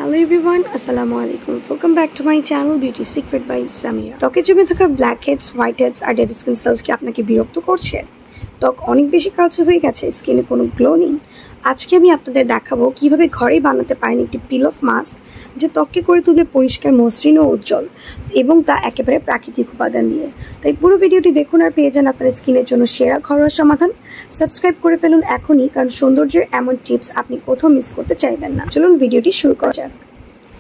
Hello everyone, Assalamu alaikum. Welcome back to my channel Beauty Secret by Samira. ত্বকে জমে থাকা blackheads, whiteheads আর dead skin cells কি আপনাকে বিরক্ত করছে? ত্বক অনেক বেশি কালচে হয়ে গেছে, স্কিনে কোনো গ্লো নেই। আজকে আমি আপনাদের দেখাবো কিভাবে ঘরেই বানাতে পারেন একটি পিল অফ মাস্ক যে ত্বককে করে তুলবে পরিষ্কার, মসৃণ ও উজ্জ্বল, এবং তা একেবারে প্রাকৃতিক উপাদান দিয়ে। তাই পুরো ভিডিওটি দেখুন আর পেয়ে যান আপনার স্কিনের জন্য সেরা ঘরোয়া সমাধান। সাবস্ক্রাইব করে ফেলুন এখনই, কারণ সৌন্দর্যের এমন টিপস আপনি কোথাও মিস করতে চাইবেন না। চলুন ভিডিওটি শুরু করা যাক।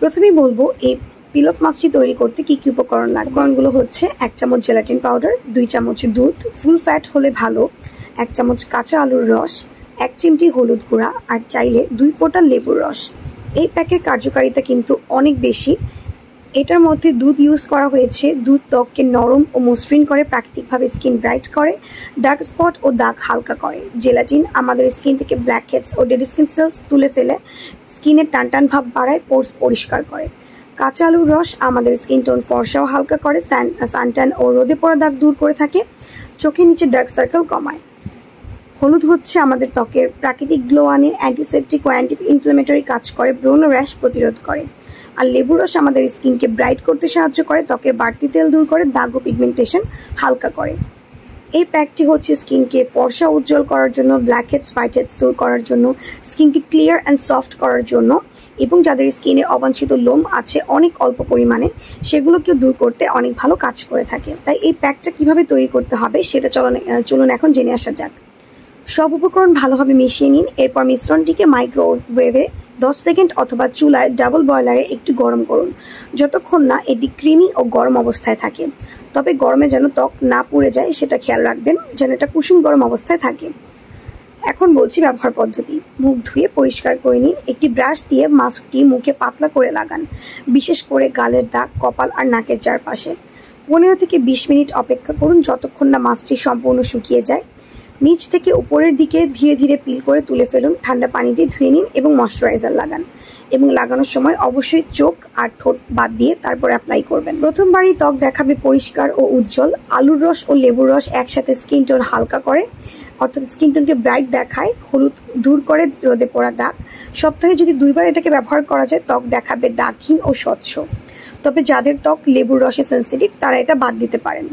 প্রথমেই বলবো এই পিল অফ মাস্কটি তৈরি করতে কি কি উপকরণ লাগবে। উপকরণগুলো হচ্ছে 1 চামচ জেলাটিন পাউডার, 2 চামচ দুধ, ফুল ফ্যাট হলে ভালো, 1 চামচ কাঁচা আলুর রস, 1 চিমটি হলুদ গুঁড়া, আর চাইলে 2 ফোঁটা লেবুর রস। এই প্যাকের কার্যকারিতা কিন্তু অনেক বেশি। এটার মধ্যে দুধ ইউজ করা হয়েছে। দুধ ত্বককে নরম ও মসৃণ করে, প্রাকৃতিকভাবে স্কিন ব্রাইট করে, ডার্ক স্পট ও দাগ হালকা করে। জেলাটিন আমাদের স্কিন থেকে ব্ল্যাকহেডস ও ডেড স্কিন সেলস তুলে ফেলে স্কিনের টানটান ভাব বাড়ায়, পোর্স পরিষ্কার করে। কাঁচা আলুর রস আমাদের স্কিন টোন ফর্সা ও হালকা করে, সানট্যান ও রোদে পড়া দাগ দূর করে থাকে, চোখের নিচে ডার্ক সার্কেল কমায়। হলুদ হচ্ছে আমাদের ত্বকের প্রাকৃতিক গ্লো আনে, অ্যান্টিসেপটিক ও অ্যান্টি ইনফ্লামেটরি কাজ করে, ব্রণ ও র্যাশ প্রতিরোধ করে। আর লেবুর রস আমাদের স্কিনকে ব্রাইট করতে সাহায্য করে, ত্বকের বাড়তি তেল দূর করে, দাগ ও পিগমেন্টেশন হালকা করে। এই প্যাকটি হচ্ছে স্কিনকে ফর্সা উজ্জ্বল করার জন্য, ব্ল্যাকহেডস, হোয়াইটহেডস দূর করার জন্য, স্কিনকে ক্লিয়ার অ্যান্ড সফট করার জন্য, এবং যাদের স্কিনে অবাঞ্ছিত লোম আছে অনেক অল্প পরিমাণে, সেগুলোকেও দূর করতে অনেক ভালো কাজ করে থাকে। তাই এই প্যাকটা কিভাবে তৈরি করতে হবে সেটা চলুন এখন জেনে আসা যাক। সব উপকরণ ভালোভাবে মিশিয়ে নিন। এরপর মিশ্রণটিকে মাইক্রোওয়েভে 10 সেকেন্ড অথবা চুলায় ডাবল বয়লারে একটু গরম করুন, যতক্ষণ না এটি ক্রিমি ও গরম অবস্থায় থাকে। তবে গরমে যেন ত্বক না পুড়ে যায় সেটা খেয়াল রাখবেন, যেন এটা কুসুম গরম অবস্থায় থাকে। এখন বলছি ব্যবহার পদ্ধতি। মুখ ধুয়ে পরিষ্কার করে নিন। একটি ব্রাশ দিয়ে মাস্কটি মুখে পাতলা করে লাগান, বিশেষ করে গালের দাগ, কপাল আর নাকের চারপাশে। 15 থেকে 20 মিনিট অপেক্ষা করুন, যতক্ষণ না মাস্কটি সম্পূর্ণ শুকিয়ে যায়। নিচ থেকে উপরের দিকে ধীরে ধীরে পিল করে তুলে ফেলুন। ঠান্ডা পানি দিয়ে ধুয়ে নিন এবং ময়শ্চারাইজার লাগান, এবং লাগানোর সময় অবশ্যই চোখ আর ঠোঁট বাদ দিয়ে তারপর অ্যাপ্লাই করবেন। প্রথমবারই ত্বক দেখাবে পরিষ্কার ও উজ্জ্বল। আলুর রস ও লেবুর রস একসাথে স্কিন টোন হালকা করে, অর্থাৎ স্কিন টোনকে ব্রাইট দেখায়, হলুদ দূর করে রোদে পড়া দাগ। সপ্তাহে যদি 2 বার এটাকে ব্যবহার করা যায়, ত্বক দেখাবে দাগহীন ও স্বচ্ছ। তবে যাদের ত্বক লেবুর রসে সেন্সিটিভ তারা এটা বাদ দিতে পারেন।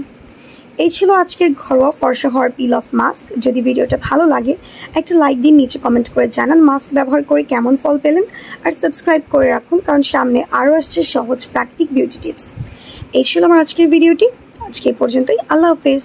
এই ছিল আজকের ঘরোয়া ফর্সা হওয়ার পিল অফ মাস্ক। যদি ভিডিওটা ভালো লাগে একটা লাইক দিন, নিচে কমেন্ট করে জানান মাস্ক ব্যবহার করে কেমন ফল পেলেন, আর সাবস্ক্রাইব করে রাখুন, কারণ সামনে আরও আসছে সহজ প্রাকৃতিক বিউটি টিপস। এই ছিল আমার আজকের ভিডিওটি। আজকে এই পর্যন্তই। আল্লাহ হাফেজ।